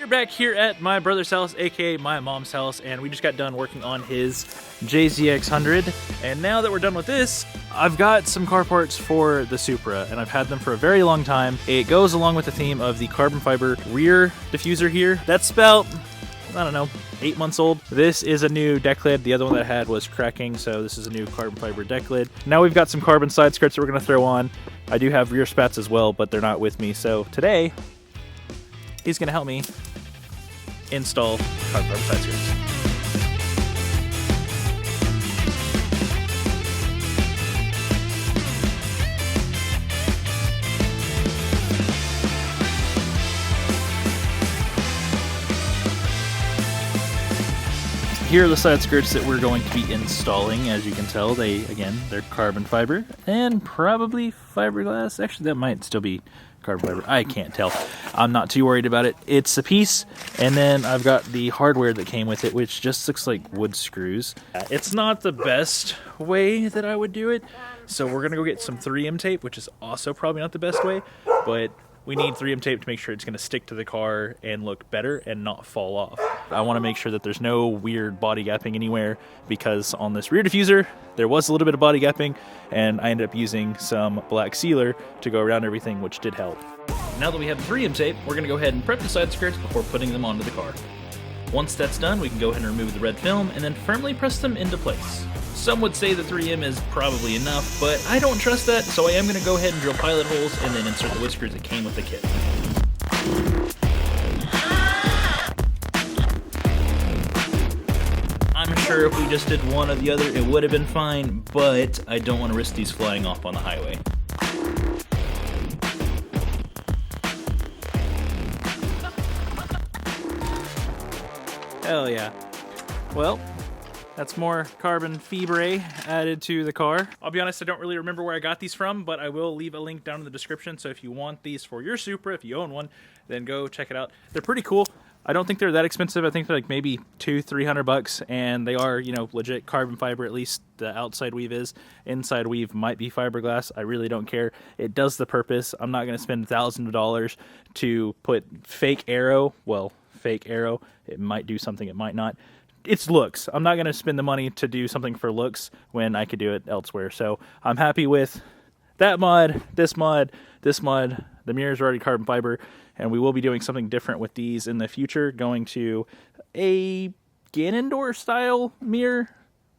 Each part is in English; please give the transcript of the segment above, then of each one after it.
We're back here at my brother's house, aka my mom's house, and we just got done working on his JZX100. And now that we're done with this, I've got some car parts for the Supra, and I've had them for a very long time. It goes along with the theme of the carbon fiber rear diffuser here. That's about, I don't know, 8 months old. This is a new deck lid. The other one that I had was cracking, so this is a new carbon fiber deck lid. Now we've got some carbon side skirts that we're gonna throw on. I do have rear spats as well, but they're not with me. So today, he's gonna help me install carbon fiber side skirts. Here are the side skirts that we're going to be installing. As you can tell, they're carbon fiber and probably fiberglass. Actually, that might still be carbon fiber. I can't tell. I'm not too worried about it. It's a piece, and then I've got the hardware that came with it, which just looks like wood screws. It's not the best way that I would do it, so we're gonna go get some 3M tape, which is also probably not the best way, but we need 3M tape to make sure it's going to stick to the car and look better and not fall off. I want to make sure that there's no weird body gapping anywhere, because on this rear diffuser, there was a little bit of body gapping, and I ended up using some black sealer to go around everything, which did help. Now that we have the 3M tape, we're going to go ahead and prep the side skirts before putting them onto the car. Once that's done, we can go ahead and remove the red film and then firmly press them into place. Some would say the 3M is probably enough, but I don't trust that, so I am going to go ahead and drill pilot holes and then insert the wood screws that came with the kit. I'm sure if we just did one or the other, it would have been fine, but I don't want to risk these flying off on the highway. Hell yeah. Well, that's more carbon fibre added to the car. I'll be honest, I don't really remember where I got these from, but I will leave a link down in the description. So if you want these for your Supra, if you own one, then go check it out. They're pretty cool. I don't think they're that expensive. I think they're like maybe $200-300, and they are, you know, legit carbon fiber. At least the outside weave is. Inside weave might be fiberglass. I really don't care. It does the purpose. I'm not going to spend thousands of dollars to put fake aero. Well, fake aero. It might do something. It might not. It's looks. I'm not going to spend the money to do something for looks when I could do it elsewhere. So I'm happy with that mod, this mod, this mod. The mirrors are already carbon fiber, and we will be doing something different with these in the future, going to a Ganondorf style mirror,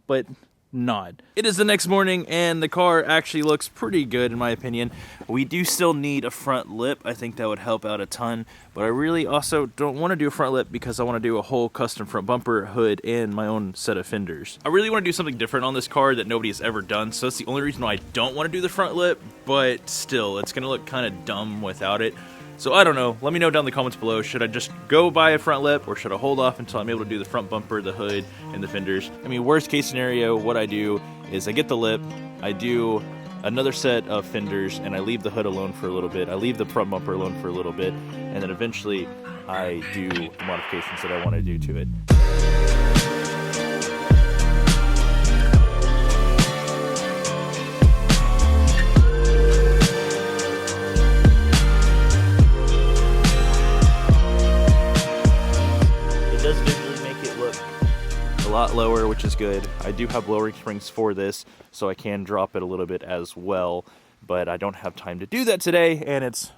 but not. It is the next morning, and the car actually looks pretty good in my opinion. We do still need a front lip. I think that would help out a ton, but I really also don't want to do a front lip because I want to do a whole custom front bumper, hood, and my own set of fenders. I really want to do something different on this car that nobody has ever done, so that's the only reason why I don't want to do the front lip, but still, it's going to look kind of dumb without it. So I don't know, let me know down in the comments below, should I just go buy a front lip or should I hold off until I'm able to do the front bumper, the hood, and the fenders? I mean, worst case scenario, what I do is I get the lip, I do another set of fenders, and I leave the hood alone for a little bit, I leave the front bumper alone for a little bit, and then eventually I do the modifications that I want to do to it. A lot lower, which is good. I do have lowering springs for this, so I can drop it a little bit as well, but I don't have time to do that today, and it's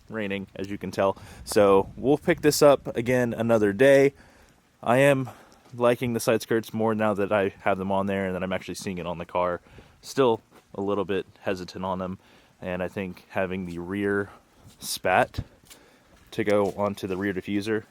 raining, as you can tell. So we'll pick this up again another day. I am liking the side skirts more now that I have them on there and that I'm actually seeing it on the car. Still a little bit hesitant on them, and I think having the rear spat to go onto the rear diffuser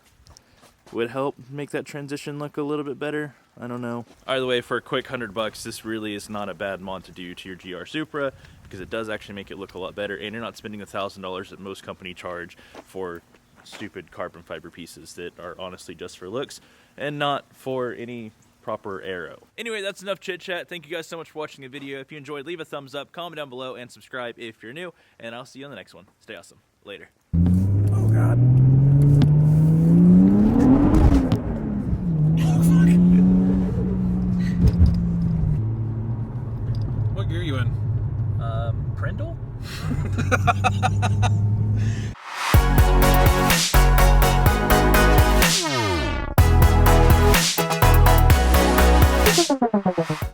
would help make that transition look a little bit better. I don't know. Either way, for a quick $100, this really is not a bad mod to do to your GR Supra, because it does actually make it look a lot better, and you're not spending the $1,000 that most companies charge for stupid carbon fiber pieces that are honestly just for looks and not for any proper aero. Anyway, that's enough chit chat. Thank you guys so much for watching the video. If you enjoyed, leave a thumbs up, comment down below, and subscribe if you're new, and I'll see you on the next one. Stay awesome. Later. Oh God.